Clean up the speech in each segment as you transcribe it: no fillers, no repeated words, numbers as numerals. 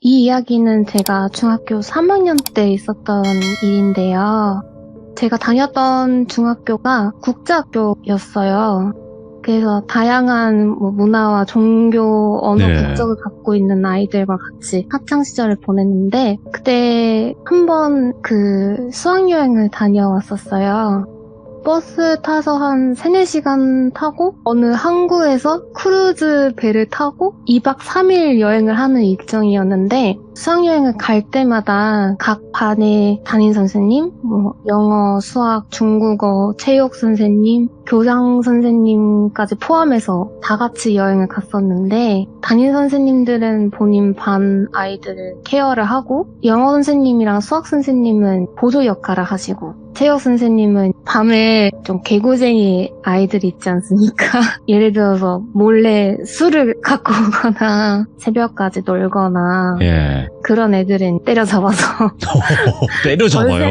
이 이야기는 제가 중학교 3학년 때 있었던 일인데요. 제가 다녔던 중학교가 국제학교였어요. 그래서 다양한 문화와 종교, 언어, 네. 국적을 갖고 있는 아이들과 같이 학창시절을 보냈는데 그때 한번 수학여행을 다녀왔었어요. 버스 타서 한 3, 4시간 타고 어느 항구에서 크루즈 배를 타고 2박 3일 여행을 하는 일정이었는데 수학여행을 갈 때마다 각 반의 담임 선생님, 영어, 수학, 중국어, 체육 선생님, 교장 선생님까지 포함해서 다 같이 여행을 갔었는데 담임 선생님들은 본인 반 아이들을 케어를 하고 영어 선생님이랑 수학 선생님은 보조 역할을 하시고 체육 선생님은 밤에 좀 개구쟁이 아이들이 있지 않습니까? 예를 들어서 몰래 술을 갖고 오거나 새벽까지 놀거나 예. 그런 애들은 때려잡아서 때려잡아요.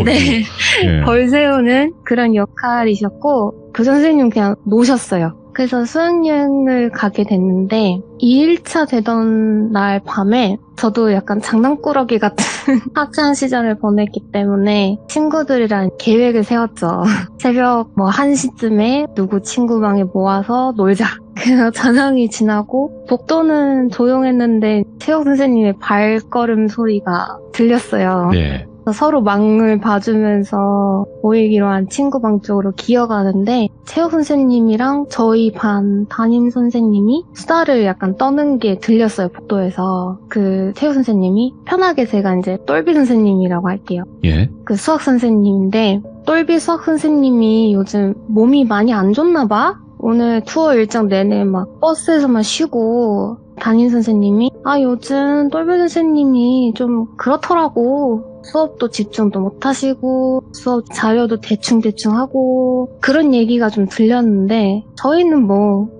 네. 예. 벌 세우는 그런 역할이셨고 그 선생님 그냥 노셨어요. 그래서 수학여행을 가게 됐는데 2일차 되던 날 밤에 저도 약간 장난꾸러기 같은 학창 시절을 보냈기 때문에 친구들이랑 계획을 세웠죠. 새벽 1시쯤에 누구 친구 방에 모아서 놀자. 그래서 저녁이 지나고 복도는 조용했는데 체육 선생님의 발걸음 소리가 들렸어요. 네. 서로 망을 봐주면서 모이기로 한 친구 방 쪽으로 기어가는데 체육 선생님이랑 저희 반 담임 선생님이 수다를 약간 떠는 게 들렸어요, 복도에서. 그 체육 선생님이 편하게 제가 이제 똘비 선생님이라고 할게요. 예. 그 수학 선생님인데 똘비 수학 선생님이 요즘 몸이 많이 안 좋나 봐? 오늘 투어 일정 내내 막 버스에서만 쉬고 담임 선생님이 요즘 똘비 선생님이 좀 그렇더라고. 수업도 집중도 못하시고 수업 자료도 대충대충 하고 그런 얘기가 좀 들렸는데 저희는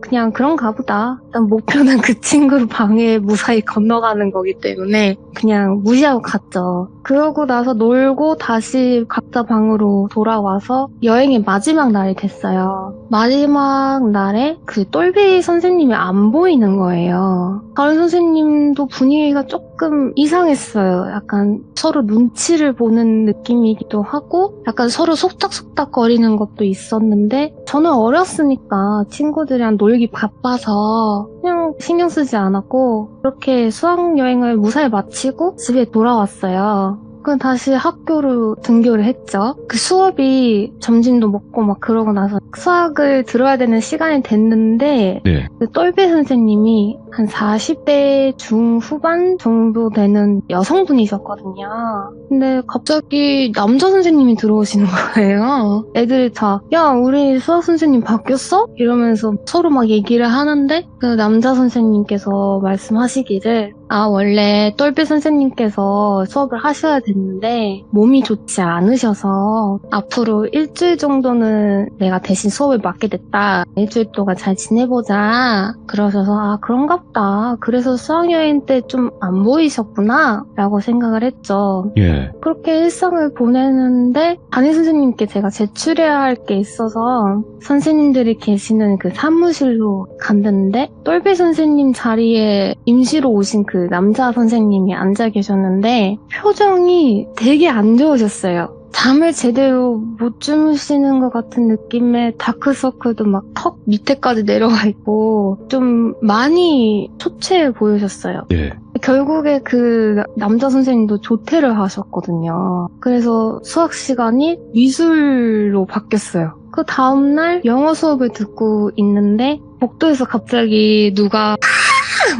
그냥 그런가 보다. 일단 목표는 그 친구 방에 무사히 건너가는 거기 때문에 그냥 무시하고 갔죠. 그러고 나서 놀고 다시 각자 방으로 돌아와서 여행의 마지막 날이 됐어요. 마지막 날에 그 똘비 선생님이 안 보이는 거예요. 다른 선생님도 분위기가 조금 이상했어요. 약간 서로 눈치를 보는 느낌이기도 하고 약간 서로 속닥속닥 거리는 것도 있었는데 저는 어렸으니까 친구들이랑 놀기 바빠서 그냥 신경 쓰지 않았고 그렇게 수학여행을 무사히 마치고 집에 돌아왔어요. 그럼 다시 학교로 등교를 했죠. 그 수업이 점심도 먹고 막 그러고 나서 수학을 들어야 되는 시간이 됐는데 네. 그 똘비 선생님이 한 40대 중후반 정도 되는 여성분이셨거든요. 근데 갑자기 남자 선생님이 들어오시는 거예요. 애들이 다 야, 우리 수학 선생님 바뀌었어? 이러면서 서로 막 얘기를 하는데 그 남자 선생님께서 말씀하시기를 원래 똘비 선생님께서 수업을 하셔야 됐는데 몸이 좋지 않으셔서 앞으로 일주일 정도는 내가 대신 수업을 맡게 됐다. 일주일 동안 잘 지내보자. 그러셔서 그런가 보다. 그래서 수학여행 때 좀 안 보이셨구나 라고 생각을 했죠. 예. 그렇게 일상을 보내는데 담임 선생님께 제가 제출해야 할 게 있어서 선생님들이 계시는 그 사무실로 갔는데 똘비 선생님 자리에 임시로 오신 그 남자 선생님이 앉아 계셨는데 표정이 되게 안 좋으셨어요. 잠을 제대로 못 주무시는 것 같은 느낌의 다크서클도 막 턱 밑에까지 내려와 있고 좀 많이 초췌해 보이셨어요. 예. 결국에 그 남자 선생님도 조퇴를 하셨거든요. 그래서 수학 시간이 미술로 바뀌었어요. 그 다음날 영어 수업을 듣고 있는데 복도에서 갑자기 누가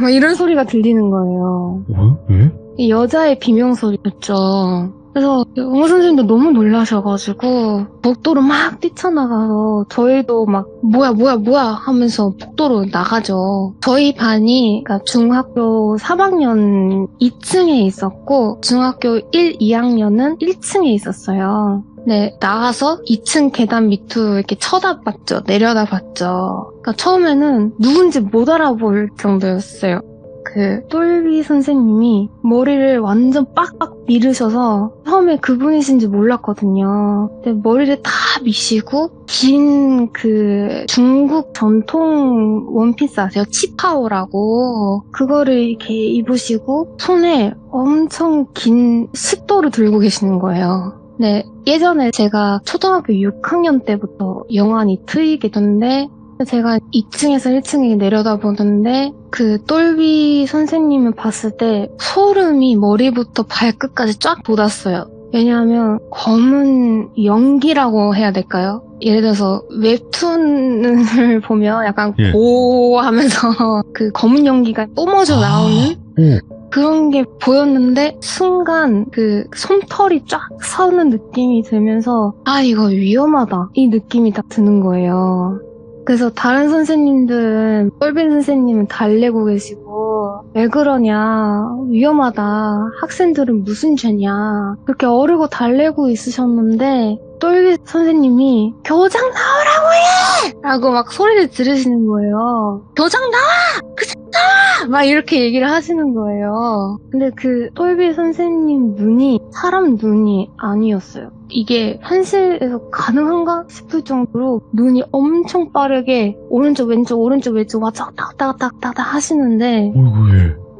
막 이런 소리가 들리는 거예요. 예? 이 여자의 비명소리였죠. 그래서 영어 선생님도 너무 놀라셔가지고 복도로 막 뛰쳐나가서 저희도 막 뭐야 하면서 복도로 나가죠. 저희 반이 그러니까 중학교 3학년 2층에 있었고 중학교 1, 2학년은 1층에 있었어요. 네, 나가서 2층 계단 밑으로 이렇게 쳐다봤죠. 내려다봤죠. 그러니까 처음에는 누군지 못 알아볼 정도였어요. 그 똘비 선생님이 머리를 완전 빡빡 밀으셔서 처음에 그분이신지 몰랐거든요. 근데 머리를 다 미시고 긴 그 중국 전통 원피스 아세요? 치파오라고 그거를 이렇게 입으시고 손에 엄청 긴 싯돌을 들고 계시는 거예요. 네, 예전에 제가 초등학교 6학년 때부터 영환이 트이게 됐는데 제가 2층에서 1층에 내려다보는데 그 똘비 선생님을 봤을 때 소름이 머리부터 발끝까지 쫙 돋았어요. 왜냐하면 검은 연기라고 해야 될까요? 예를 들어서 웹툰을 보면 약간 예. 고 하면서 그 검은 연기가 뿜어져 나오는 그런 게 보였는데 순간 그 솜털이 쫙 서는 느낌이 들면서 아 이거 위험하다 이 느낌이 딱 드는 거예요. 그래서 다른 선생님들은 똘빈 선생님은 달래고 계시고 왜 그러냐 위험하다 학생들은 무슨 죄냐 그렇게 어르고 달래고 있으셨는데 똘비 선생님이 교장 나오라고 해! 라고 막 소리를 지르시는 거예요. 교장 나와! 그 나와! 막 이렇게 얘기를 하시는 거예요. 근데 그 똘비 선생님 눈이 사람 눈이 아니었어요. 이게 현실에서 가능한가 싶을 정도로 눈이 엄청 빠르게 오른쪽 왼쪽 오른쪽 왼쪽 왔다 갔다 왔다 갔다 하시는데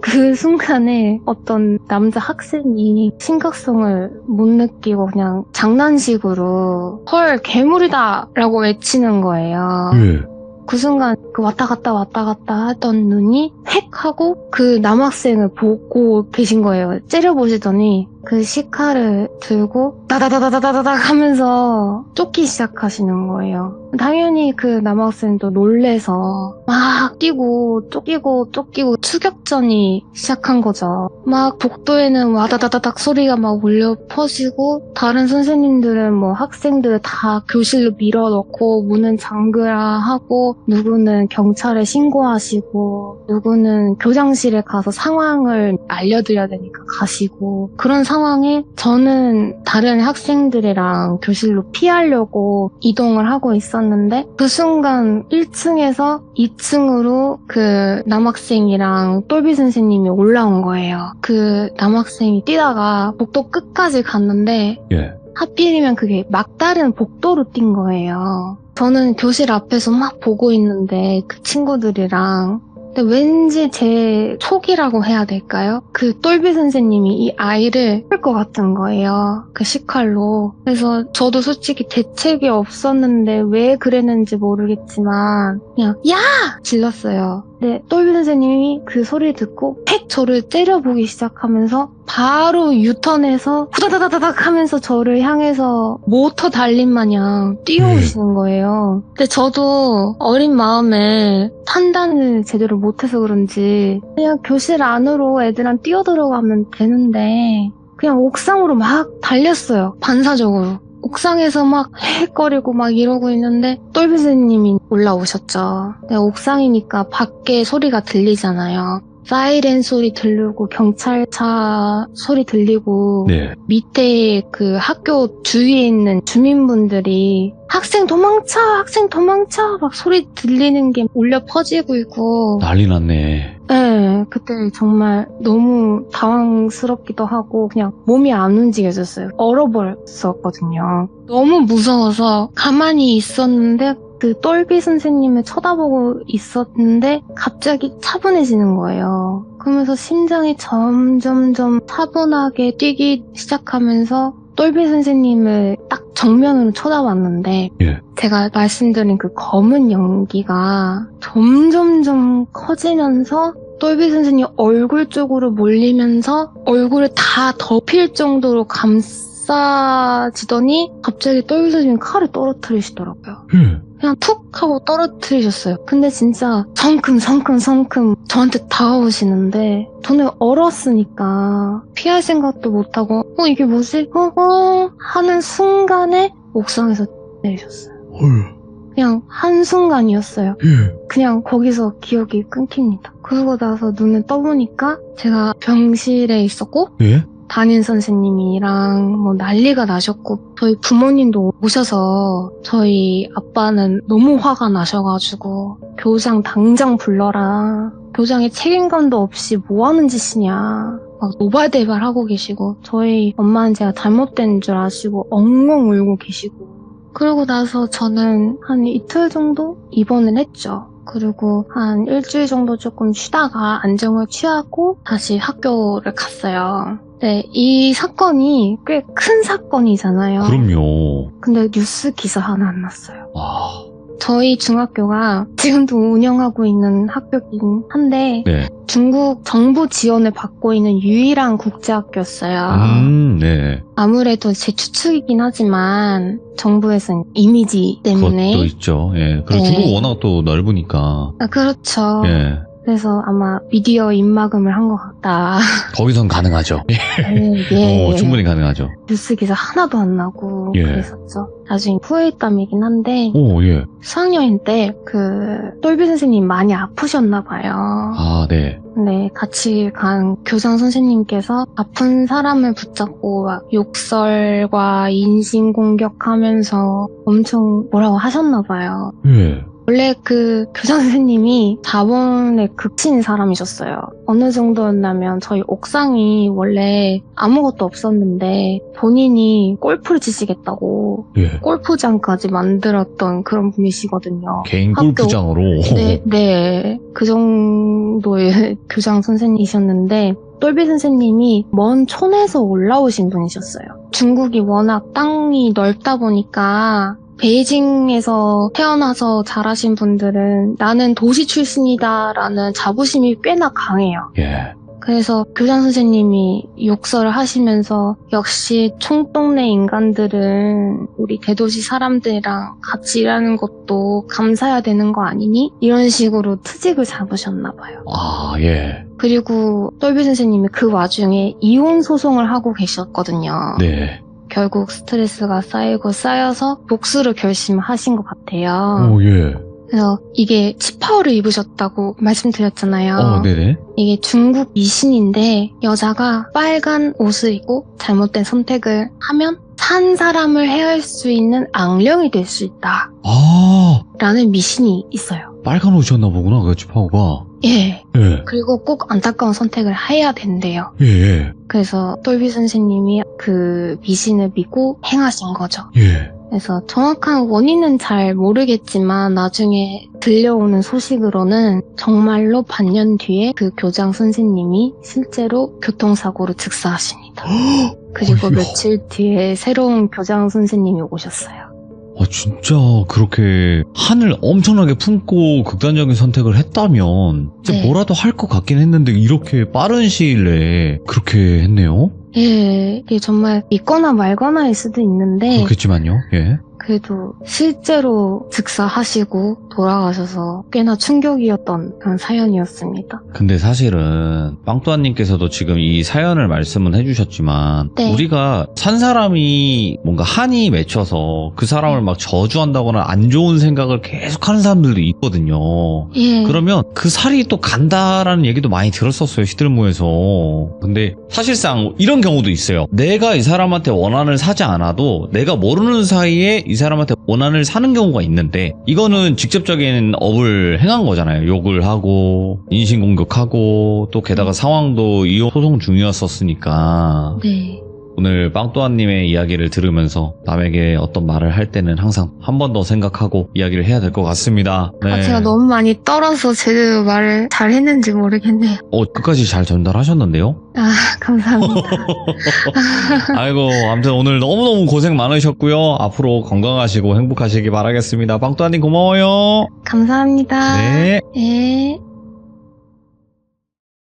그 순간에 어떤 남자 학생이 심각성을 못 느끼고 그냥 장난식으로 헐 괴물이다 라고 외치는 거예요. 그 순간 그 왔다 갔다 하던 눈이 획 하고 그 남학생을 보고 계신 거예요. 째려보시더니 그 시카를 들고 다다다다다다닥 하면서 쫓기 시작하시는 거예요. 당연히 그 남학생도 놀래서 막 뛰고 쫓기고 추격전이 시작한 거죠. 막 복도에는 와다다다닥 소리가 막 울려 퍼지고 다른 선생님들은 뭐 학생들을 다 교실로 밀어넣고 문은 잠그라 하고 누구는 경찰에 신고하시고 누구는 교장실에 가서 상황을 알려드려야 되니까 가시고 그런 상황에 저는 다른 학생들이랑 교실로 피하려고 이동을 하고 있었는데 그 순간 1층에서 2층으로 그 남학생이랑 똘비 선생님이 올라온 거예요. 그 남학생이 뛰다가 복도 끝까지 갔는데 하필이면 그게 막다른 복도로 뛴 거예요. 저는 교실 앞에서 막 보고 있는데 그 친구들이랑 근데 왠지 제 촉이라고 해야 될까요? 그 똘비 선생님이 이 아이를 할 것 같은 거예요. 그 식칼로. 그래서 저도 솔직히 대책이 없었는데 왜 그랬는지 모르겠지만 그냥 야! 질렀어요. 근데 똘비 선생님이 그 소리 듣고 팩 저를 때려보기 시작하면서 바로 유턴해서 후다다다닥 하면서 저를 향해서 모터 달린 마냥 뛰어오시는 거예요. 근데 저도 어린 마음에 판단을 제대로 못해서 그런지 그냥 교실 안으로 애들랑 뛰어들어가면 되는데 그냥 옥상으로 막 달렸어요. 반사적으로. 옥상에서 막 헥거리고 막 이러고 있는데 똘비 선생님이 올라오셨죠. 옥상이니까 밖에 소리가 들리잖아요. 사이렌 소리 들리고 경찰차 소리 들리고 밑에 그 학교 주위에 있는 주민분들이 학생 도망쳐 막 소리 들리는 게 울려 퍼지고 있고 난리 났네. 네, 그때 정말 너무 당황스럽기도 하고 그냥 몸이 안 움직여졌어요. 얼어버렸었거든요. 너무 무서워서 가만히 있었는데 그 똘비 선생님을 쳐다보고 있었는데 갑자기 차분해지는 거예요. 그러면서 심장이 점점점 차분하게 뛰기 시작하면서 똘비 선생님을 딱 정면으로 쳐다봤는데 제가 말씀드린 그 검은 연기가 점점점 커지면서 똘비 선생님 얼굴 쪽으로 몰리면서 얼굴을 다 덮일 정도로 감싸지더니 갑자기 똘비 선생님이 칼을 떨어뜨리시더라고요. 그냥 툭 하고 떨어뜨리셨어요. 근데 진짜 성큼 저한테 다가오시는데 저는 얼었으니까 피할 생각도 못하고 이게 뭐지? 하는 순간에 옥상에서 내리셨어요. 그냥 한순간이었어요. 그냥 거기서 기억이 끊깁니다. 그러고 나서 눈을 떠보니까 제가 병실에 있었고 담임 선생님이랑 뭐 난리가 나셨고 저희 부모님도 오셔서 저희 아빠는 너무 화가 나셔가지고 교장 당장 불러라. 교장의 책임감도 없이 뭐 하는 짓이냐. 막 노발대발 하고 계시고 저희 엄마는 제가 잘못된 줄 아시고 엉엉 울고 계시고 그러고 나서 저는 한 이틀 정도 입원을 했죠. 그리고 한 일주일 정도 조금 쉬다가 안정을 취하고 다시 학교를 갔어요. 네, 이 사건이 꽤 큰 사건이잖아요. 그럼요. 근데 뉴스 기사 하나 안 났어요. 와. 저희 중학교가 지금도 운영하고 있는 학교긴 한데 네. 중국 정부 지원을 받고 있는 유일한 국제학교였어요. 네. 아무래도 제 추측이긴 하지만 정부에서는 이미지 때문에 그것도 있죠. 예. 그리고 네. 중국 워낙 또 넓으니까. 그렇죠. 예. 그래서 아마 미디어 입막음을 한 것 같다. 거기선 가능하죠. 예. 충분히 가능하죠. 뉴스 기사 하나도 안 나고 예. 그랬었죠. 나중에 후회담이긴 한데 오, 예. 수학여행 때 똘비 선생님 많이 아프셨나 봐요. 아, 네. 근데 같이 간 교장 선생님께서 아픈 사람을 붙잡고 막 욕설과 인신공격하면서 엄청 뭐라고 하셨나 봐요. 예. 원래 그 교장 선생님이 자본의 극치인 사람이셨어요. 어느 정도였냐면 저희 옥상이 원래 아무것도 없었는데 본인이 골프를 치시겠다고 예. 골프장까지 만들었던 그런 분이시거든요. 개인 학교- 골프장으로. 네. 그 정도의 교장 선생님이셨는데 똘비 선생님이 먼 촌에서 올라오신 분이셨어요. 중국이 워낙 땅이 넓다 보니까 베이징에서 태어나서 자라신 분들은 나는 도시 출신이다라는 자부심이 꽤나 강해요. 예. 그래서 교장 선생님이 욕설을 하시면서 역시 총동네 인간들은 우리 대도시 사람들이랑 같이 일하는 것도 감사해야 되는 거 아니니? 이런 식으로 트집을 잡으셨나 봐요. 아, 예. 그리고 똘비 선생님이 그 와중에 이혼 소송을 하고 계셨거든요. 네. 결국 스트레스가 쌓이고 쌓여서 복수를 결심하신 것 같아요. 오, 예. 그래서 이게 치파오를 입으셨다고 말씀드렸잖아요. 네네. 이게 중국 미신인데 여자가 빨간 옷을 입고 잘못된 선택을 하면 산 사람을 해할 수 있는 악령이 될 수 있다 아, 라는 미신이 있어요. 빨간 옷이었나 보구나, 그 치파오가. 예. 예. 그리고 꼭 안타까운 선택을 해야 된대요. 예. 그래서 똘비 선생님이 그 미신을 믿고 행하신 거죠. 예. 그래서 정확한 원인은 잘 모르겠지만 나중에 들려오는 소식으로는 정말로 반년 뒤에 그 교장 선생님이 실제로 교통사고로 즉사하십니다. 그리고 어이야. 며칠 뒤에 새로운 교장 선생님이 오셨어요. 진짜 그렇게 한을 엄청나게 품고 극단적인 선택을 했다면 진짜 네. 뭐라도 할 것 같긴 했는데 이렇게 빠른 시일 내에 그렇게 했네요? 예, 이게 정말 믿거나 말거나일 수도 있는데 그렇겠지만요. 예. 그래도 실제로 즉사하시고 돌아가셔서 꽤나 충격이었던 그런 사연이었습니다. 근데 사실은 빵또한님께서도 지금 이 사연을 말씀은 해주셨지만 네. 우리가 산 사람이 뭔가 한이 맺혀서 그 사람을 막 저주한다거나 안 좋은 생각을 계속 하는 사람들도 있거든요. 예. 그러면 그 살이 또 간다라는 얘기도 많이 들었었어요, 시들모에서. 근데 사실상 이런 경우도 있어요. 내가 이 사람한테 원한을 사지 않아도 내가 모르는 사이에 이 사람한테 원한을 사는 경우가 있는데 이거는 직접적인 업을 행한 거잖아요. 욕을 하고 인신공격하고 또 게다가 상황도 이혼 소송 중이었었으니까 네. 오늘 빵또한님의 이야기를 들으면서 남에게 어떤 말을 할 때는 항상 한 번 더 생각하고 이야기를 해야 될 것 같습니다. 네. 제가 너무 많이 떨어서 제대로 말을 잘 했는지 모르겠네요. 끝까지 잘 전달하셨는데요? 감사합니다. 아이고, 아무튼 오늘 너무너무 고생 많으셨고요. 앞으로 건강하시고 행복하시기 바라겠습니다. 빵또한님 고마워요. 감사합니다. 네. 네.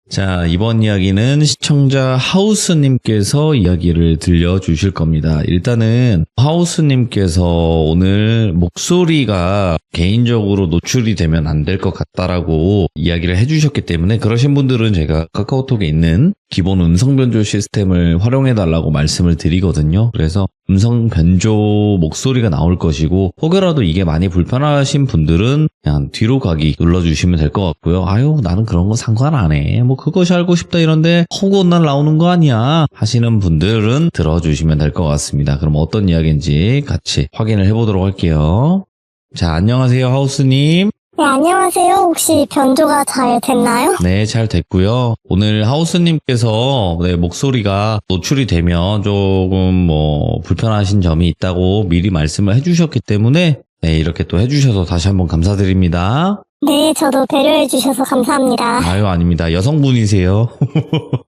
자, 이번 이야기는 시청자 하우스님께서 이야기를 들려주실 겁니다. 일단은 하우스님께서 오늘 목소리가 개인적으로 노출이 되면 안 될 것 같다라고 이야기를 해주셨기 때문에 그러신 분들은 제가 카카오톡에 있는 기본 음성 변조 시스템을 활용해달라고 말씀을 드리거든요. 그래서 음성 변조 목소리가 나올 것이고 혹여라도 이게 많이 불편하신 분들은 그냥 뒤로 가기 눌러주시면 될 것 같고요. 아유, 나는 그런 거 상관 안 해. 뭐 그것이 알고 싶다 이런데 허구날 나오는 거 아니야 하시는 분들은 들어주시면 될 것 같습니다. 그럼 어떤 이야기인지 같이 확인을 해보도록 할게요. 자, 안녕하세요, 하우스님. 네, 안녕하세요. 혹시 변조가 잘 됐나요? 네, 잘 됐고요. 오늘 하우스님께서 목소리가 노출이 되면 조금 불편하신 점이 있다고 미리 말씀을 해주셨기 때문에 이렇게 또 해주셔서 다시 한번 감사드립니다. 네, 저도 배려해 주셔서 감사합니다. 아유, 아닙니다. 여성분이세요.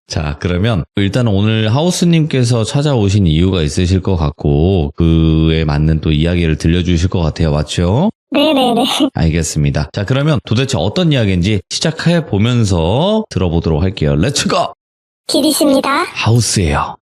자, 그러면 일단 오늘 하우스님께서 찾아오신 이유가 있으실 것 같고 그에 맞는 또 이야기를 들려주실 것 같아요. 맞죠? 네네네. 알겠습니다. 자, 그러면 도대체 어떤 이야기인지 시작해 보면서 들어보도록 할게요. 렛츠고! 길이십니다. 하우스예요.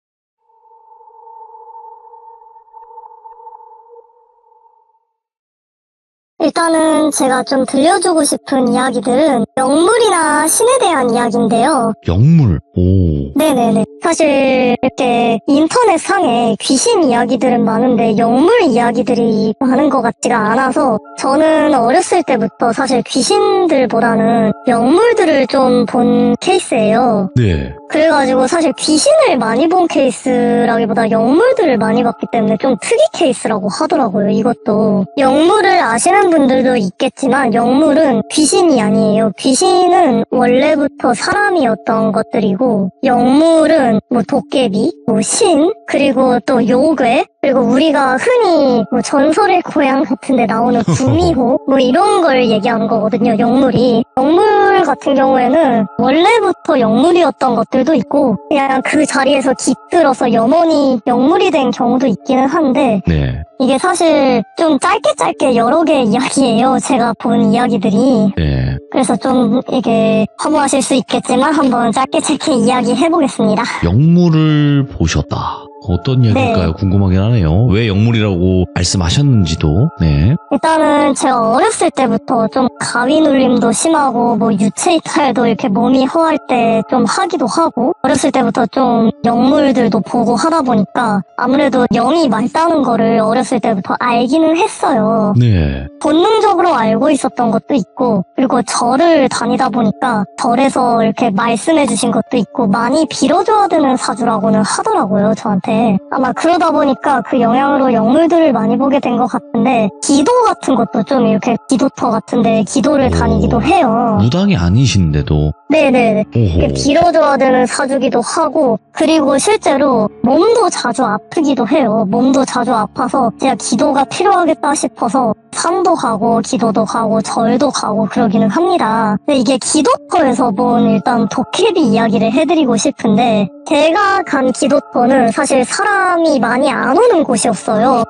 일단은 제가 좀 들려주고 싶은 이야기들은 영물이나 신에 대한 이야기인데요. 영물. 오. 네네네. 사실 이렇게 인터넷상에 귀신 이야기들은 많은데 영물 이야기들이 많은 것 같지가 않아서 저는 어렸을 때부터 사실 귀신들보다는 영물들을 좀 본 케이스예요. 네. 그래가지고 사실 귀신을 많이 본 케이스라기보다 영물들을 많이 봤기 때문에 좀 특이 케이스라고 하더라고요, 이것도. 영물을 아시는 분들도 있겠지만 영물은 귀신이 아니에요. 귀신은 원래부터 사람이었던 것들이고 영물은 도깨비, 신, 그리고 또 요괴, 그리고 우리가 흔히 전설의 고향 같은 데 나오는 구미호 이런 걸 얘기하는 거거든요, 영물이. 영물 같은 경우에는 원래부터 영물이었던 것들도 있고 그냥 그 자리에서 깃들어서 영원히 영물이 된 경우도 있기는 한데 네. 이게 사실 좀 짧게 여러 개의 이야기예요, 제가 본 이야기들이. 네. 그래서 좀 이게 허무하실 수 있겠지만 한번 짧게 이야기 해보겠습니다. 영물을 보셨다. 어떤 이야기일까요? 네. 궁금하긴 하네요. 왜 영물이라고 말씀하셨는지도. 네. 일단은 제가 어렸을 때부터 좀 가위 눌림도 심하고 유체 이탈도 이렇게 몸이 허할 때 좀 하기도 하고 어렸을 때부터 좀 영물들도 보고 하다 보니까 아무래도 영이 맑다는 거를 어렸을 때부터 알기는 했어요. 네. 본능적으로 알고 있었던 것도 있고 그리고 절을 다니다 보니까 절에서 이렇게 말씀해 주신 것도 있고 많이 빌어줘야 되는 사주라고는 하더라고요, 저한테. 아마 그러다 보니까 그 영향으로 영물들을 많이 보게 된 것 같은데 기도 같은 것도 좀 이렇게 기도터 같은데 기도를 다니기도 해요. 무당이 아니신데도. 네네. 오호. 빌어줘야 되는 사주기도 하고 그리고 실제로 몸도 자주 아프기도 해요. 몸도 자주 아파서 제가 기도가 필요하겠다 싶어서 산도 가고 기도도 가고 절도 가고 그러기는 합니다. 근데 이게 기도터에서 본 일단 도깨비 이야기를 해드리고 싶은데 제가 간 기도터는 사실 사람이 많이 안 오는 곳이었어요.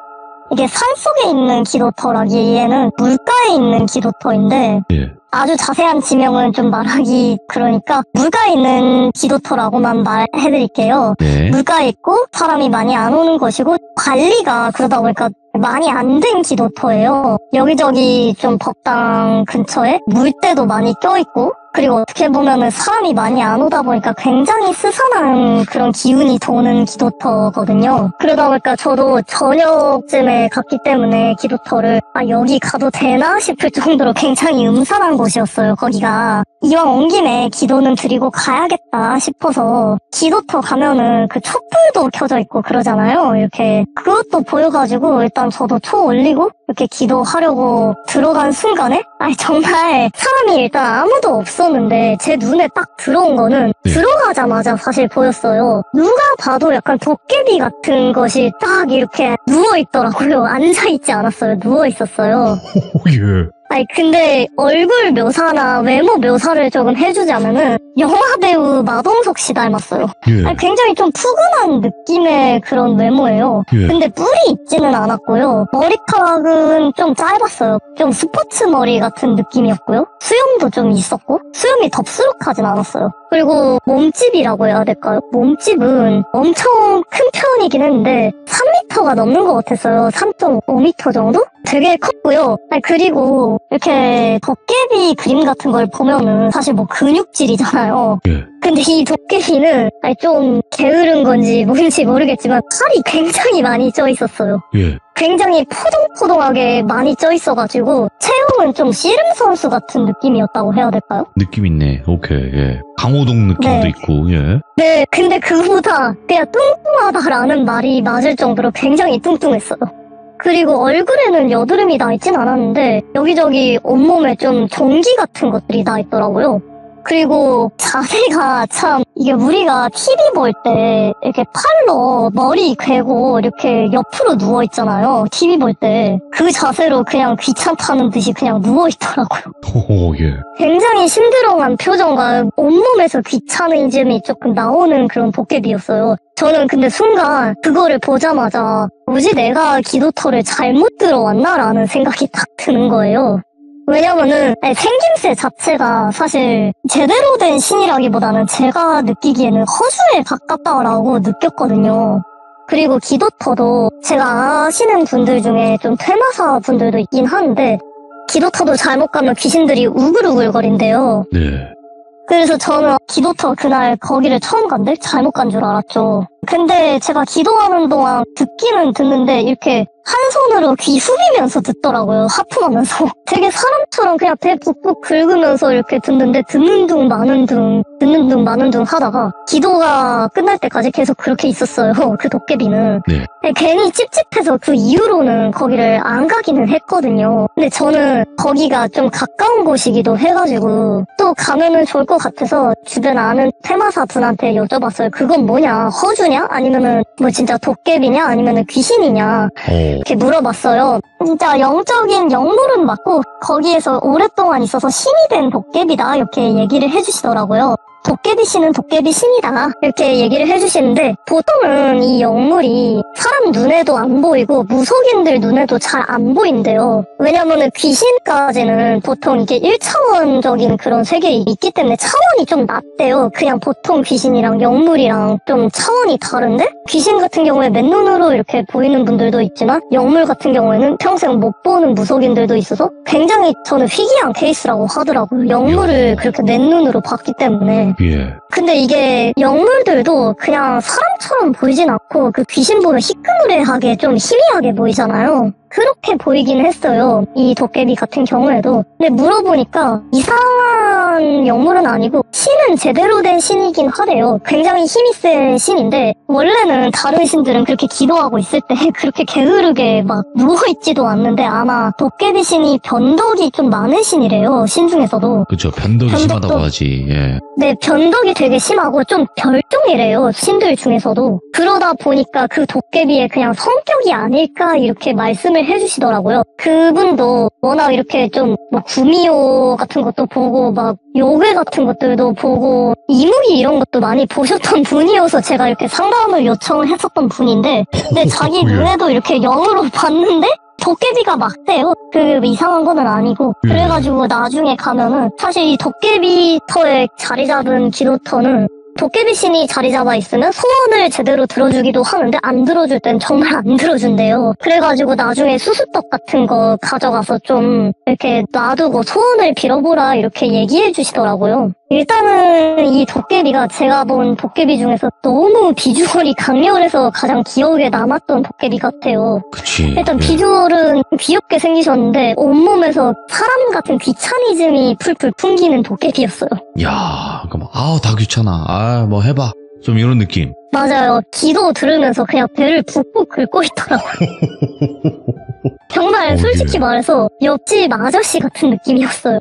이게 산속에 있는 기도터라기에는 물가에 있는 기도터인데 예. 아주 자세한 지명은 좀 말하기 그러니까 물가에 있는 기도터라고만 말해드릴게요. 네. 물가에 있고 사람이 많이 안 오는 것이고 관리가 그러다 보니까 많이 안 된 기도터예요. 여기저기 좀 법당 근처에 물때도 많이 껴있고 그리고 어떻게 보면은 사람이 많이 안 오다 보니까 굉장히 스산한 그런 기운이 도는 기도터거든요. 그러다 보니까 저도 저녁쯤에 갔기 때문에 기도터를 여기 가도 되나 싶을 정도로 굉장히 음산한 곳이었어요, 거기가. 이왕 온 김에 기도는 드리고 가야겠다 싶어서 기도터 가면은 그 촛불도 켜져 있고 그러잖아요. 이렇게 그것도 보여가지고 일단 저도 초 올리고 이렇게 기도하려고 들어간 순간에 정말 사람이 일단 아무도 없었는데 제 눈에 딱 들어온 거는 들어가자마자 사실 보였어요. 누가 봐도 약간 도깨비 같은 것이 딱 이렇게 누워있더라고요. 앉아있지 않았어요. 누워있었어요. 예. 근데 얼굴 묘사나 외모 묘사를 조금 해주자면은 영화배우 마동석 씨 닮았어요. 예. 굉장히 좀 푸근한 느낌의 그런 외모예요. 예. 근데 뿔이 있지는 않았고요. 머리카락은 좀 짧았어요. 좀 스포츠 머리 같은 느낌이었고요. 수염도 좀 있었고 수염이 덥수룩하진 않았어요. 그리고 몸집이라고 해야 될까요? 몸집은 엄청 큰 편이긴 했는데 3m가 넘는 것 같았어요. 3.5m 정도? 되게 컸고요. 그리고 이렇게 도깨비 그림 같은 걸 보면은 사실 근육질이잖아요. 예. 근데 이 도깨비는 좀 게으른 건지 뭔지 모르겠지만 살이 굉장히 많이 쪄 있었어요. 예. 굉장히 포동포동하게 많이 쪄 있어가지고 체형은 좀 씨름 선수 같은 느낌이었다고 해야 될까요? 느낌 있네. 오케이. 예. 강호동 느낌도 네. 있고. 예. 네, 근데 그보다 그냥 뚱뚱하다라는 말이 맞을 정도로 굉장히 뚱뚱했어요. 그리고 얼굴에는 여드름이 나 있진 않았는데 여기저기 온몸에 좀 전기 같은 것들이 나 있더라고요. 그리고 자세가 참 이게 우리가 TV 볼 때 이렇게 팔로 머리 괴고 이렇게 옆으로 누워 있잖아요. TV 볼 때 그 자세로 그냥 귀찮다는 듯이 그냥 누워 있더라고요. 오, 예. 굉장히 심드렁한 표정과 온몸에서 귀찮음이 조금 나오는 그런 도깨비였어요. 저는 근데 순간 그거를 보자마자 뭐지 내가 기도터를 잘못 들어왔나라는 생각이 딱 드는 거예요. 왜냐면은 생김새 자체가 사실 제대로 된 신이라기보다는 제가 느끼기에는 허수에 가깝다라고 느꼈거든요. 그리고 기도터도 제가 아시는 분들 중에 좀 퇴마사 분들도 있긴 한데 기도터도 잘못 가면 귀신들이 우글우글거린대요. 네. 그래서 저는 기도터 그날 거기를 처음 간대? 잘못 간 줄 알았죠. 근데 제가 기도하는 동안 듣기는 듣는데 이렇게 한 손으로 귀 후비면서 듣더라고요. 하품하면서. 되게 사람처럼 그냥 배 푹푹 긁으면서 이렇게 듣는데 듣는 둥 마는 둥 하다가 기도가 끝날 때까지 계속 그렇게 있었어요. 그 도깨비는. 네. 괜히 찝찝해서 그 이후로는 거기를 안 가기는 했거든요. 근데 저는 거기가 좀 가까운 곳이기도 해가지고 또 가면은 좋을 것 같아서 주변 아는 퇴마사 분한테 여쭤봤어요. 그건 뭐냐? 허주냐? 아니면은 뭐 진짜 도깨비냐? 아니면은 귀신이냐? 이렇게 물어봤어요. 진짜 영적인 영물은 맞고 거기에서 오랫동안 있어서 신이 된 도깨비다 이렇게 얘기를 해주시더라고요. 도깨비 씨는 도깨비 신이다 이렇게 얘기를 해주시는데 보통은 이 영물이 사람 눈에도 안 보이고 무속인들 눈에도 잘 안 보인대요. 왜냐면은 귀신까지는 보통 이게 1차원적인 그런 세계에 있기 때문에 차원이 좀 낮대요. 그냥 보통 귀신이랑 영물이랑 좀 차원이 다른데 귀신 같은 경우에 맨눈으로 이렇게 보이는 분들도 있지만 영물 같은 경우에는 평생 못 보는 무속인들도 있어서 굉장히 저는 희귀한 케이스라고 하더라고요. 영물을 그렇게 맨눈으로 봤기 때문에. 예. 근데 이게 영물들도 그냥 사람처럼 보이진 않고 그 귀신 보면 희끄무레하게 좀 희미하게 보이잖아요. 그렇게 보이긴 했어요. 이 도깨비 같은 경우에도. 근데 물어보니까 이상한 영물은 아니고 신은 제대로 된 신이긴 하대요. 굉장히 힘이 센 신인데 원래는 다른 신들은 그렇게 기도하고 있을 때 그렇게 게으르게 막 누워있지도 않는데 아마 도깨비 신이 변덕이 좀 많은 신이래요. 신 중에서도. 그쵸. 변덕이 심하다고 하지. 예. 네, 변덕이 되게 심하고 좀 별종이래요. 신들 중에서도. 그러다 보니까 그 도깨비의 그냥 성격이 아닐까 이렇게 말씀을 해주시더라고요. 그분도 워낙 이렇게 좀 뭐 구미호 같은 것도 보고 막 요괴 같은 것들도 보고 이무기 이런 것도 많이 보셨던 분이어서 제가 이렇게 상담을 요청했었던 분인데 근데 자기 눈에도 이렇게 영으로 봤는데 도깨비가 맞대요. 그 이상한 거는 아니고. 그래가지고 나중에 가면은 사실 이 도깨비터에 자리 잡은 기도터는 도깨비 신이 자리 잡아 있으면 소원을 제대로 들어주기도 하는데 안 들어줄 땐 정말 안 들어준대요. 그래가지고 나중에 수수떡 같은 거 가져가서 좀 이렇게 놔두고 소원을 빌어보라 이렇게 얘기해 주시더라고요. 일단은 이 도깨비가 제가 본 도깨비 중에서 너무 비주얼이 강렬해서 가장 기억에 남았던 도깨비 같아요. 그치. 일단 비주얼은 귀엽게 생기셨는데 온몸에서 사람 같은 귀차니즘이 풀풀 풍기는 도깨비였어요. 야, 그럼 다 귀찮아. 뭐 해봐. 좀 이런 느낌. 맞아요. 기도 들으면서 그냥 배를 푹푹 긁고 있더라고요. 정말 솔직히 말해서 옆집 아저씨 같은 느낌이었어요.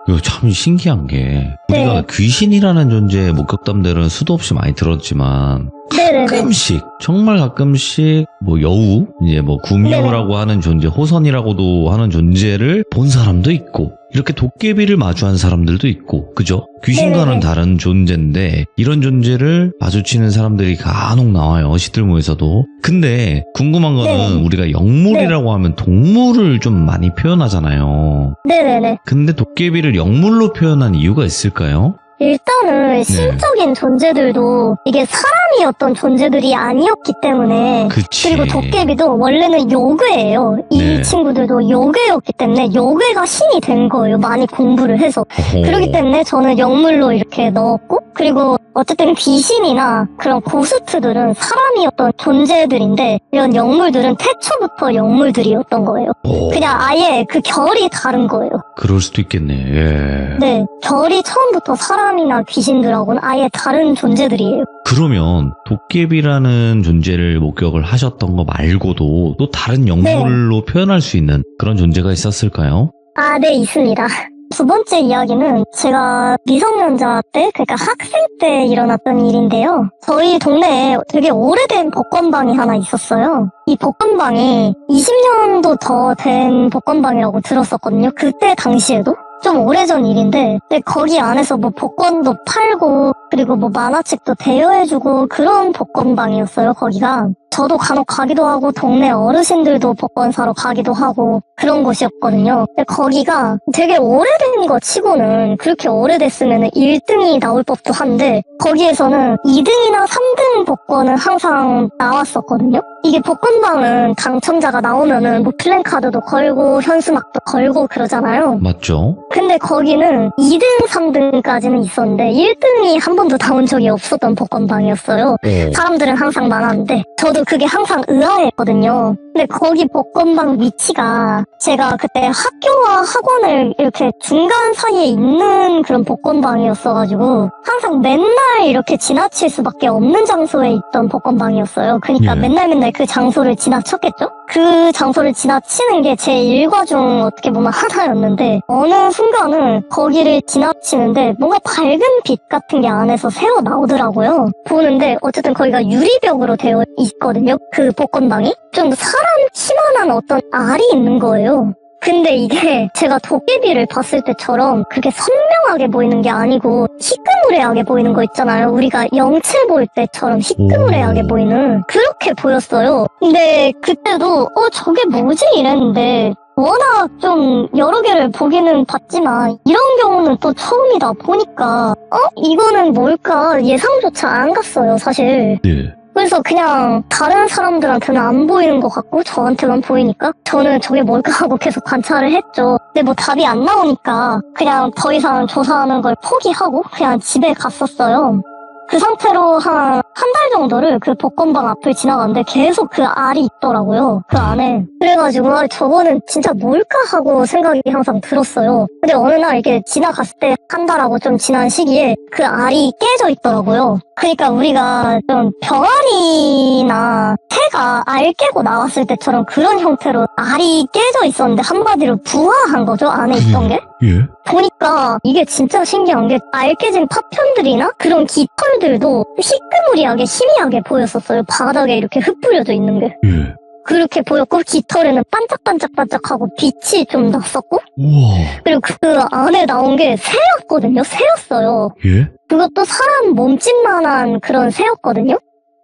이거 참 신기한 게 우리가 네. 귀신이라는 존재의 목격담들은 수도 없이 많이 들었지만 네네네. 가끔씩 정말 가끔씩 뭐 여우 이제 뭐 구미호라고 하는 존재 호선이라고도 하는 존재를 본 사람도 있고 이렇게 도깨비를 마주한 사람들도 있고 그죠? 귀신과는 네네네. 다른 존재인데 이런 존재를 마주치는 사람들이 간혹 나와요. 시들모에서도. 근데 궁금한 거는 네. 우리가 영물이라고 하면 동물을 좀 많이 표현하잖아요. 네네네. 근데 도깨비를 영물로 표현한 이유가 있을까요? 일단은 신적인 존재들도 이게 사람이었던 존재들이 아니었기 때문에 그치. 그리고 도깨비도 원래는 요괴예요. 이 네. 친구들도 요괴였기 때문에 요괴가 신이 된 거예요. 많이 공부를 해서. 어허. 그렇기 때문에 저는 영물로 이렇게 넣었고 그리고 어쨌든 귀신이나 그런 고스트들은 사람이었던 존재들인데 이런 영물들은 태초부터 영물들이었던 거예요. 그냥 아예 그 결이 다른 거예요. 그럴 수도 있겠네. 예. 네, 결이 처음부터 사람 사람이나 귀신들하고는 아예 다른 존재들이에요. 그러면 도깨비라는 존재를 목격을 하셨던 거 말고도 또 다른 영물로 표현할 수 있는 그런 존재가 있었을까요? 아, 네, 있습니다. 두 번째 이야기는 제가 미성년자 때, 그러니까 학생 때 일어났던 일인데요. 저희 동네에 되게 오래된 복권방이 하나 있었어요. 이 복권방이 20년도 더 된 복권방이라고 들었었거든요. 그때 당시에도. 좀 오래전 일인데, 근데 거기 안에서 뭐 복권도 팔고, 그리고 뭐 만화책도 대여해주고 그런 복권방이었어요, 거기가. 저도 간혹 가기도 하고, 동네 어르신들도 복권 사러 가기도 하고, 그런 곳이었거든요. 근데 거기가 되게 오래된 거 치고는 그렇게 오래됐으면 1등이 나올 법도 한데, 거기에서는 2등이나 3등 복권은 항상 나왔었거든요. 이게 복권방은 당첨자가 나오면은 뭐 플랜카드도 걸고, 현수막도 걸고 그러잖아요. 맞죠? 근데 거기는 2등, 3등까지는 있었는데 1등이 한 번도 나온 적이 없었던 복권방이었어요. 사람들은 항상 많았는데 저도 그게 항상 의아했거든요. 근데 거기 복권방 위치가 제가 그때 학교와 학원을 이렇게 중간 사이에 있는 그런 복권방이었어가지고 항상 맨날 이렇게 지나칠 수밖에 없는 장소에 있던 복권방이었어요. 그러니까 맨날 그 장소를 지나쳤겠죠? 그 장소를 지나치는 게 제 일과 중 어떻게 보면 하나였는데 어느 순간은 거기를 지나치는데 뭔가 밝은 빛 같은 게 안에서 새어 나오더라고요. 보는데 어쨌든 거기가 유리벽으로 되어 있거든요. 그 복권방이. 좀 사람 키만한 어떤 알이 있는 거예요. 근데 이게 제가 도깨비를 봤을 때처럼 그게 선명하게 보이는 게 아니고 희끄무레하게 보이는 거 있잖아요. 우리가 영체 볼 때처럼 희끄무레하게 보이는 그렇게 보였어요. 근데 그때도 저게 뭐지 이랬는데 워낙 좀 여러 개를 보기는 봤지만 이런 경우는 또 처음이다 보니까 이거는 뭘까 예상조차 안 갔어요 사실. 네. 그래서 그냥 다른 사람들한테는 안 보이는 것 같고 저한테만 보이니까 저는 저게 뭘까 하고 계속 관찰을 했죠. 근데 뭐 답이 안 나오니까 그냥 더 이상 조사하는 걸 포기하고 그냥 집에 갔었어요. 그 상태로 한 달 정도를 그 복권방 앞을 지나갔는데 계속 그 알이 있더라고요. 그 안에. 그래가지고 저거는 진짜 뭘까 하고 생각이 항상 들었어요. 근데 어느 날 이렇게 지나갔을 때 한 달하고 좀 지난 시기에 그 알이 깨져 있더라고요. 그러니까 우리가 좀 병아리나 새가 알 깨고 나왔을 때처럼 그런 형태로 알이 깨져 있었는데 한마디로 부화한 거죠. 안에 있던 게. 예. 보니까 이게 진짜 신기한 게 알 깨진 파편들이나 그런 깃털들도 희끄무리하게 희미하게 보였었어요. 바닥에 이렇게 흩뿌려져 있는 게. 예. 그렇게 보였고 깃털에는 반짝반짝반짝하고 빛이 좀 났었고 우와. 그리고 그 안에 나온 게 새였거든요. 새였어요. 예? 그것도 사람 몸집만한 그런 새였거든요.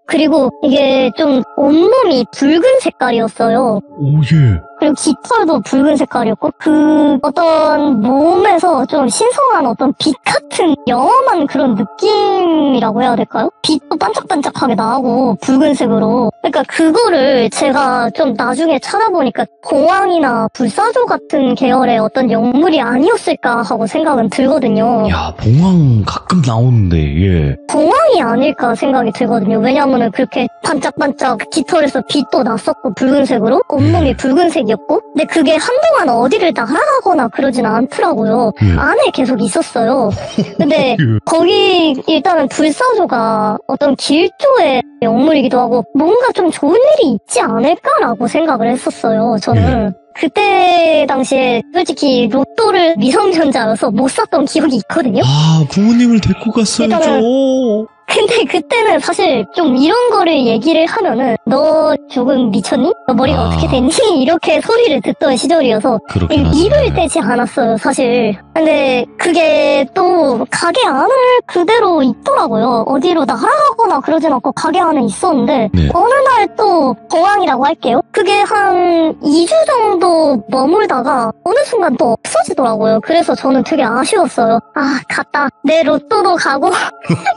그리고 이게 좀 온몸이 붉은 색깔이었어요. 오, 예. 그리고 깃털도 붉은 색깔이었고 그 어떤 몸에서 좀 신선한 어떤 빛 같은 영험한 그런 느낌이라고 해야 될까요? 빛도 반짝반짝하게 나오고 붉은색으로. 그러니까 그거를 제가 좀 나중에 찾아보니까 공황이나 불사조 같은 계열의 어떤 영물이 아니었을까 하고 생각은 들거든요. 야, 봉황 가끔 나오는데, 예. 공황이 아닐까 생각이 들거든요. 왜냐하면 그렇게 반짝반짝 깃털에서 빛도 났었고 붉은색으로 온몸이 붉은색이었고 근데 그게 한동안 어디를 날아가거나 그러진 않더라고요. 안에 계속 있었어요. 근데 거기 일단은 불사조가 어떤 길조의 영물이기도 하고 뭔가 좀 좋은 일이 있지 않을까라고 생각을 했었어요. 저는. 그때 당시에 솔직히 로또를 미성년자여서 못 샀던 기억이 있거든요. 아, 부모님을 데리고 갔어야죠. 근데 그때는 사실 좀 이런 거를 얘기를 하면은 너 조금 미쳤니? 너 머리가 어떻게 됐니? 이렇게 소리를 듣던 시절이어서 그렇긴 입을 떼지 않았어요 사실. 근데 그게 또 가게 안을 그대로 있더라고요. 어디로 나가거나 그러진 않고 가게 안에 있었는데 네. 어느 날 또 공황이라고 할게요. 그게 한 2주 정도 머물다가 어느 순간 또 없어지더라고요. 그래서 저는 되게 아쉬웠어요. 아 갔다. 내 로또도 가고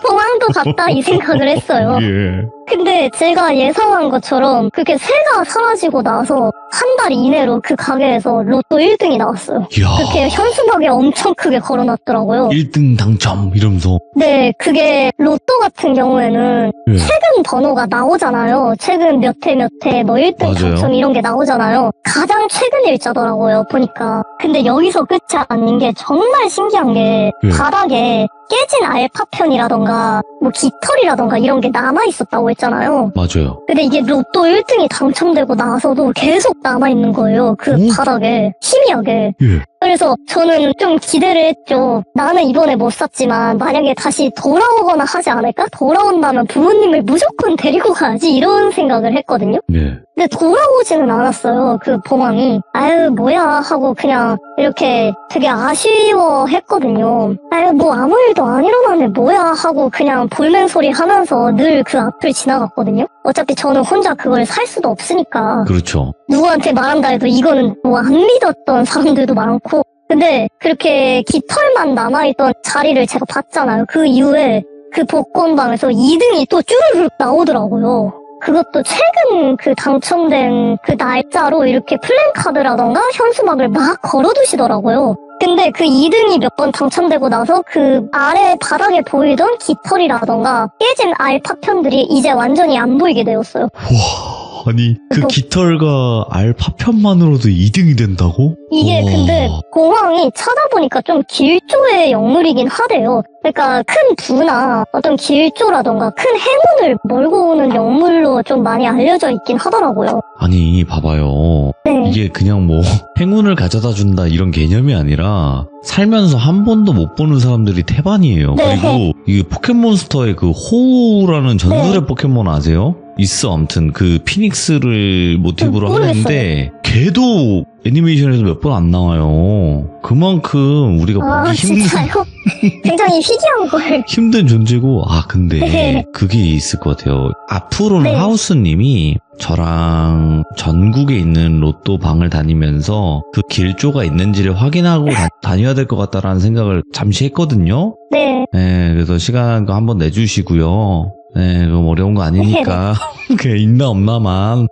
공황도 갔다 이 생각을 했어요. 예. 근데 제가 예상한 것처럼 그렇게 새가 사라지고 나서 한 달 이내로 그 가게에서 로또 1등이 나왔어요. 이야. 그렇게 현수막에 엄청 크게 걸어놨더라고요. 1등 당첨 이러면서. 네, 그게 로또 같은 경우에는 예. 최근 번호가 나오잖아요. 최근 몇 회 몇 회 뭐 1등 맞아요. 당첨 이런 게 나오잖아요. 가장 최근 일자더라고요, 보니까. 근데 여기서 끝이 아닌 게 정말 신기한 게 예. 바닥에 깨진 알파편이라던가 뭐 깃털이라던가 이런 게 남아있었다고 했잖아요. 맞아요. 근데 이게 로또 1등이 당첨되고 나서도 계속 남아있는 거예요. 그 바닥에 희미하게. 예. 그래서 저는 좀 기대를 했죠. 나는 이번에 못 샀지만 만약에 다시 돌아오거나 하지 않을까? 돌아온다면 부모님을 무조건 데리고 가야지 이런 생각을 했거든요. 네. 근데 돌아오지는 않았어요. 그 봉황이. 아유 뭐야 하고 그냥 이렇게 되게 아쉬워했거든요. 아유 뭐 아무 일도 안 일어나네 뭐야 하고 그냥 볼멘 소리 하면서 늘 그 앞을 지나갔거든요. 어차피 저는 혼자 그걸 살 수도 없으니까. 그렇죠. 누구한테 말한다 해도 이거는 뭐 안 믿었던 사람들도 많고. 근데 그렇게 깃털만 남아있던 자리를 제가 봤잖아요. 그 이후에 그 복권방에서 2등이 또 쭈르륵 나오더라고요. 그것도 최근 그 당첨된 그 날짜로 이렇게 플랜카드라던가 현수막을 막 걸어두시더라고요. 근데 그 2등이 몇 번 당첨되고 나서 그 아래 바닥에 보이던 깃털이라던가 깨진 알파편들이 이제 완전히 안 보이게 되었어요. 와, 아니 그 또- 깃털과 알파편만으로도 2등이 된다고? 이게 와. 근데 공황이 찾아보니까 좀 길조의 영물이긴 하대요. 그러니까 큰 부나 어떤 길조라던가 큰 행운을 몰고 오는 영물로 좀 많이 알려져 있긴 하더라고요. 아니 봐봐요. 네. 이게 그냥 뭐 행운을 가져다 준다 이런 개념이 아니라 살면서 한 번도 못 보는 사람들이 태반이에요. 네. 그리고 이게 포켓몬스터의 그 호우라는 전설의 네. 포켓몬 아세요? 있어. 아무튼 그 피닉스를 모티브로 모르겠어요. 하는데 걔도 애니메이션에서 몇 번 안 나와요. 그만큼 우리가 아 보기 힘든 진짜요? 굉장히 희귀한 걸. 힘든 존재고, 아, 근데 네. 그게 있을 것 같아요. 앞으로는 네. 하우스님이 저랑 전국에 있는 로또 방을 다니면서 그 길조가 있는지를 확인하고 다녀야 될 것 같다라는 생각을 잠시 했거든요. 네. 네, 그래서 시간 한번 내주시고요. 네, 그럼 어려운 거 아니니까. 그냥 있나 없나만.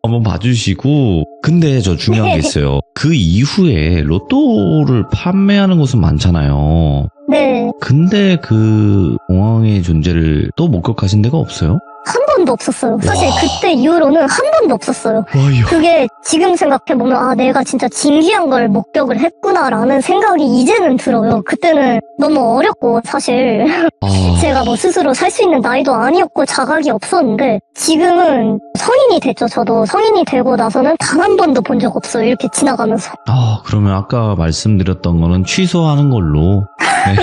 한번 봐주시고. 근데 저 중요한 게 있어요. 그 이후에 로또를 판매하는 곳은 많잖아요. 네. 근데 그 공항의 존재를 또 목격하신 데가 없어요? 한 번도 없었어요. 사실 와. 그때 이후로는 한 번도 없었어요. 와요. 그게 지금 생각해보면 아 내가 진짜 진귀한 걸 목격을 했구나라는 생각이 이제는 들어요. 그때는 너무 어렸고 사실 아, 제가 뭐 스스로 살 수 있는 나이도 아니었고 자각이 없었는데 지금은 성인이 됐죠. 저도 성인이 되고 나서는 단 한 번도 본 적 없어요. 이렇게 지나가면서. 그러면 아까 말씀드렸던 거는 취소하는 걸로. 네.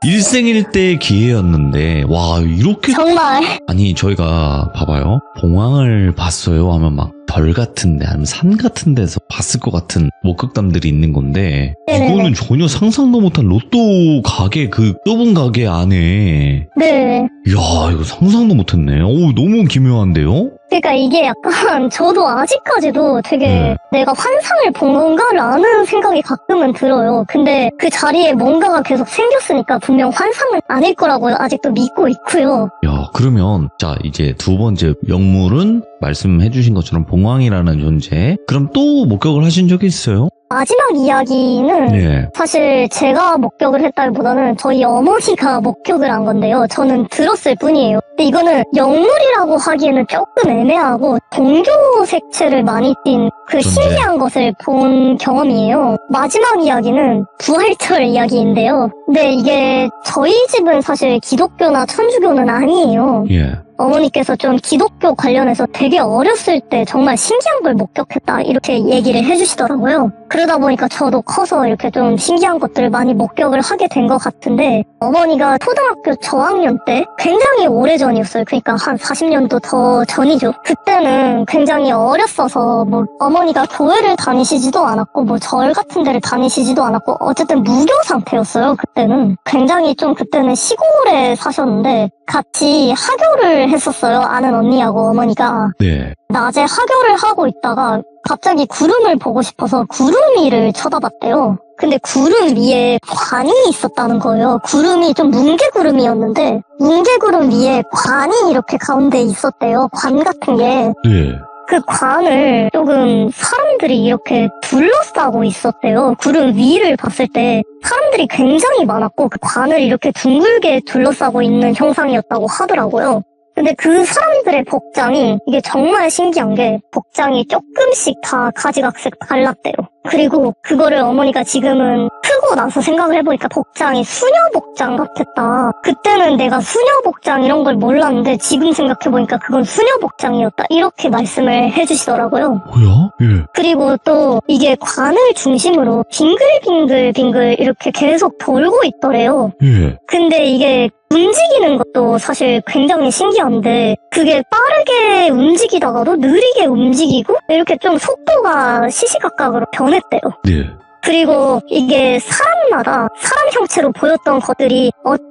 일생일대의 기회였는데, 와, 이렇게. 정말 아니, 저희가 봐봐요. 봉황을 봤어요 하면 막 별 같은데, 아니면 산 같은 데서 봤을 것 같은 목격담들이 있는 건데, 네네네. 이거는 전혀 상상도 못한 로또 가게, 그 좁은 가게 안에, 네. 이야, 이거 상상도 못했네. 오, 너무 기묘한데요? 그러니까 이게 약간 저도 아직까지도 되게 네. 내가 환상을 본 건가라는 생각이 가끔은 들어요. 근데 그 자리에 뭔가가 계속 생겼으니까 분명 환상은 아닐 거라고 아직도 믿고 있고요. 야, 그러면, 자, 이제 두 번째 영물은 말씀해주신 것처럼 봉황이라는 존재. 그럼 또 목격을 하신 적이 있어요? 마지막 이야기는 네. 사실 제가 목격을 했다기보다는 저희 어머니가 목격을 한 건데요. 저는 들었을 뿐이에요. 근데 이거는 영물이라고 하기에는 조금 애매하고 종교 색채를 많이 띤 그 존재. 신기한 것을 본 경험이에요. 마지막 이야기는 부활절 이야기인데요. 근데 이게 저희 집은 사실 기독교나 천주교는 아니에요. 예. 어머니께서 좀 기독교 관련해서 되게 어렸을 때 정말 신기한 걸 목격했다 이렇게 얘기를 해주시더라고요. 그러다 보니까 저도 커서 이렇게 좀 신기한 것들을 많이 목격을 하게 된 것 같은데 어머니가 초등학교 저학년 때 굉장히 오래전이었어요. 그러니까 한 40년도 더 전이죠. 그때는 굉장히 어렸어서 뭐 어머니가 교회를 다니시지도 않았고 뭐 절 같은 데를 다니시지도 않았고 어쨌든 무교 상태였어요. 그때는 굉장히 좀 그때는 시골에 사셨는데 같이 하교를 했었어요. 아는 언니하고 어머니가. 네. 낮에 하교를 하고 있다가 갑자기 구름을 보고 싶어서 구름 위를 쳐다봤대요. 근데 구름 위에 관이 있었다는 거예요. 구름이 좀 뭉게구름이었는데 뭉게구름 위에 관이 이렇게 가운데 있었대요. 관 같은 게. 네. 그 관을 조금 사람들이 이렇게 둘러싸고 있었대요. 구름 위를 봤을 때 사람들이 굉장히 많았고 그 관을 이렇게 둥글게 둘러싸고 있는 형상이었다고 하더라고요. 근데 그 사람들의 복장이 이게 정말 신기한 게 복장이 조금씩 다 가지각색 달랐대요. 그리고 그거를 어머니가 지금은 크고 나서 생각을 해보니까 복장이 수녀 복장 같았다. 그때는 내가 수녀 복장 이런 걸 몰랐는데 지금 생각해보니까 그건 수녀 복장이었다. 이렇게 말씀을 해주시더라고요. 뭐야? 예. 그리고 또 이게 관을 중심으로 빙글빙글 이렇게 계속 돌고 있더래요. 예. 근데 이게 움직이는 것도 사실 굉장히 신기한데 그게 빠르게 움직이다가도 느리게 움직이고 이렇게 좀 속도가 시시각각으로 변했대요. 네. 그리고 이게 사람마다 사람 형체로 보였던 것들이 어떤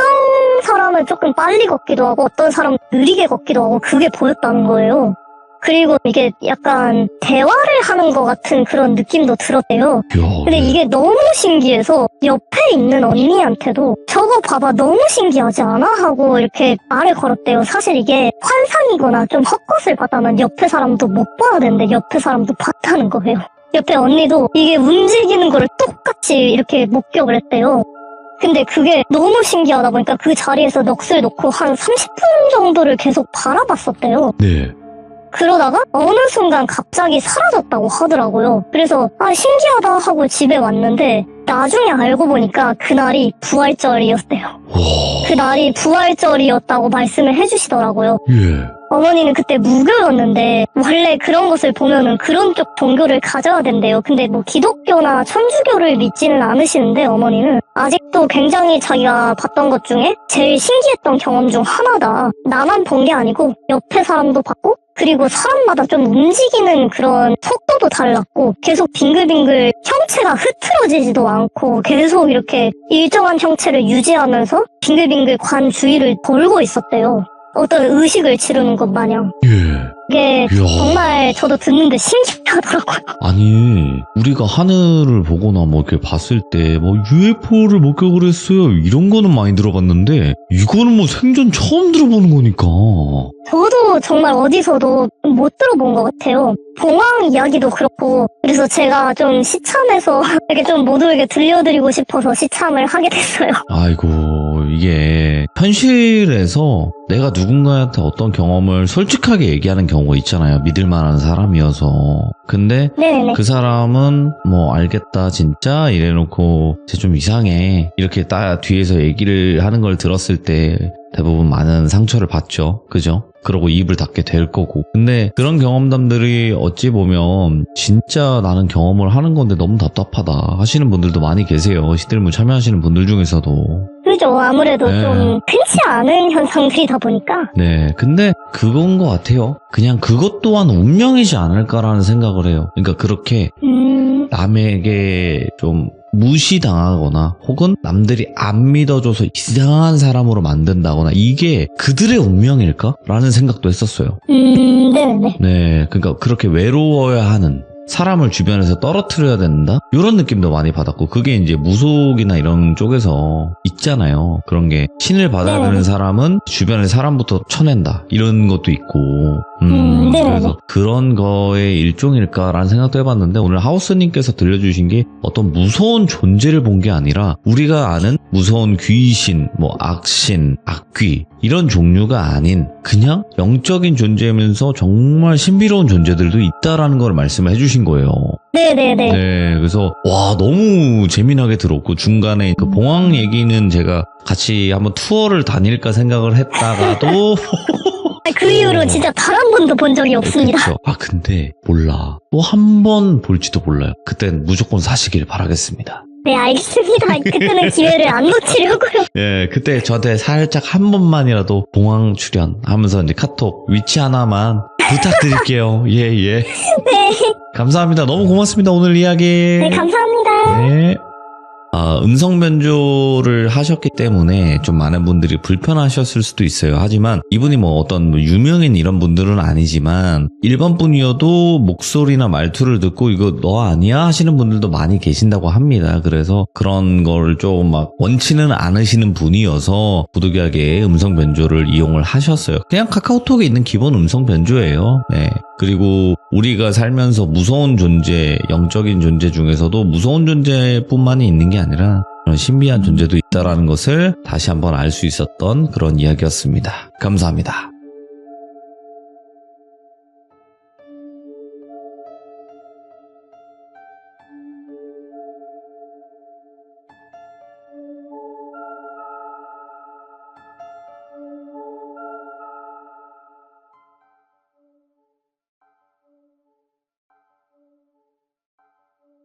사람은 조금 빨리 걷기도 하고 어떤 사람은 느리게 걷기도 하고 그게 보였다는 거예요. 그리고 이게 약간 대화를 하는 것 같은 그런 느낌도 들었대요. 근데 이게 너무 신기해서 옆에 있는 언니한테도 저거 봐봐 너무 신기하지 않아? 하고 이렇게 말을 걸었대요. 사실 이게 환상이거나 좀 헛것을 봤다면 옆에 사람도 못 봐야 되는데 옆에 사람도 봤다는 거예요. 옆에 언니도 이게 움직이는 거를 똑같이 이렇게 목격을 했대요. 근데 그게 너무 신기하다 보니까 그 자리에서 넋을 놓고 한 30분 정도를 계속 바라봤었대요. 네. 그러다가 어느 순간 갑자기 사라졌다고 하더라고요. 그래서 신기하다 하고 집에 왔는데 나중에 알고 보니까 그날이 부활절이었대요. 그날이 부활절이었다고 말씀을 해주시더라고요. 예. 어머니는 그때 무교였는데 원래 그런 것을 보면은 그런 쪽 종교를 가져야 된대요. 근데 뭐 기독교나 천주교를 믿지는 않으시는데 어머니는 아직도 굉장히 자기가 봤던 것 중에 제일 신기했던 경험 중 하나다. 나만 본 게 아니고 옆에 사람도 봤고 그리고 사람마다 좀 움직이는 그런 속도도 달랐고 계속 빙글빙글 형체가 흐트러지지도 않고 계속 이렇게 일정한 형체를 유지하면서 빙글빙글 관 주위를 돌고 있었대요. 어떤 의식을 치르는 것 마냥. 예. 이게 이야. 정말 저도 듣는데 신기하더라고요. 아니, 우리가 하늘을 보거나 뭐 이렇게 봤을 때 뭐 UFO를 목격을 했어요. 이런 거는 많이 들어봤는데 이거는 뭐 생전 처음 들어보는 거니까. 저도 정말 어디서도 못 들어본 것 같아요. 봉황 이야기도 그렇고 그래서 제가 좀 시참해서 이렇게 좀 모두에게 들려드리고 싶어서 시참을 하게 됐어요. 아이고, 이게 현실에서 내가 누군가한테 어떤 경험을 솔직하게 얘기하는 경우가 있잖아요. 믿을 만한 사람이어서. 근데 네네. 그 사람은 뭐 알겠다 진짜 이래놓고 쟤 좀 이상해 이렇게 딱 뒤에서 얘기를 하는 걸 들었을 때 대부분 많은 상처를 받죠. 그죠? 그러고 입을 닫게 될 거고. 근데 그런 경험담들이 어찌 보면 진짜 나는 경험을 하는 건데 너무 답답하다 하시는 분들도 많이 계세요. 시들무 참여하시는 분들 중에서도. 그죠. 아무래도 네. 좀 흔치 않은 현상들이다 보니까. 네, 근데 그건 것 같아요. 그냥 그것 또한 운명이지 않을까라는 생각을 해요. 그러니까 그렇게 남에게 좀 무시당하거나 혹은 남들이 안 믿어줘서 이상한 사람으로 만든다거나 이게 그들의 운명일까? 라는 생각도 했었어요. 네네. 네, 그러니까 그렇게 외로워야 하는 사람을 주변에서 떨어뜨려야 된다? 이런 느낌도 많이 받았고 그게 이제 무속이나 이런 쪽에서 있잖아요. 그런 게 신을 받아야 되는 사람은 주변의 사람부터 쳐낸다 이런 것도 있고 그래서 그런 거의 일종일까라는 생각도 해봤는데 오늘 하우스님께서 들려주신 게 어떤 무서운 존재를 본 게 아니라 우리가 아는 무서운 귀신, 뭐 악신, 악귀 이런 종류가 아닌 그냥 영적인 존재면서 정말 신비로운 존재들도 있다라는 걸 말씀을 해주신 거예요. 네네네. 네, 그래서 와 너무 재미나게 들었고 중간에 그 봉황 얘기는 제가 같이 한번 투어를 다닐까 생각을 했다가도 그 이후로 진짜 단 한 번도 본 적이 없습니다. 그쵸. 아 근데 몰라 또 한 번 볼지도 몰라요. 그땐 무조건 사시길 바라겠습니다. 네, 알겠습니다. 그때는 기회를 안 놓치려고요. 예, 그때 저한테 살짝 한 번만이라도 봉황 출연하면서 이제 카톡 위치 하나만 부탁드릴게요. 예, 예. 네. 감사합니다. 너무 고맙습니다. 오늘 이야기. 네, 감사합니다. 네. 음성 변조를 하셨기 때문에 좀 많은 분들이 불편하셨을 수도 있어요. 하지만 이분이 뭐 어떤 유명인 이런 분들은 아니지만 일반 분이어도 목소리나 말투를 듣고 이거 너 아니야? 하시는 분들도 많이 계신다고 합니다. 그래서 그런 걸 좀 막 원치는 않으시는 분이어서 부득이하게 음성 변조를 이용을 하셨어요. 그냥 카카오톡에 있는 기본 음성 변조예요. 네. 그리고 우리가 살면서 무서운 존재, 영적인 존재 중에서도 무서운 존재뿐만이 있는 게 아니라 그런 신비한 존재도 있다라는 것을 다시 한번 알 수 있었던 그런 이야기였습니다. 감사합니다.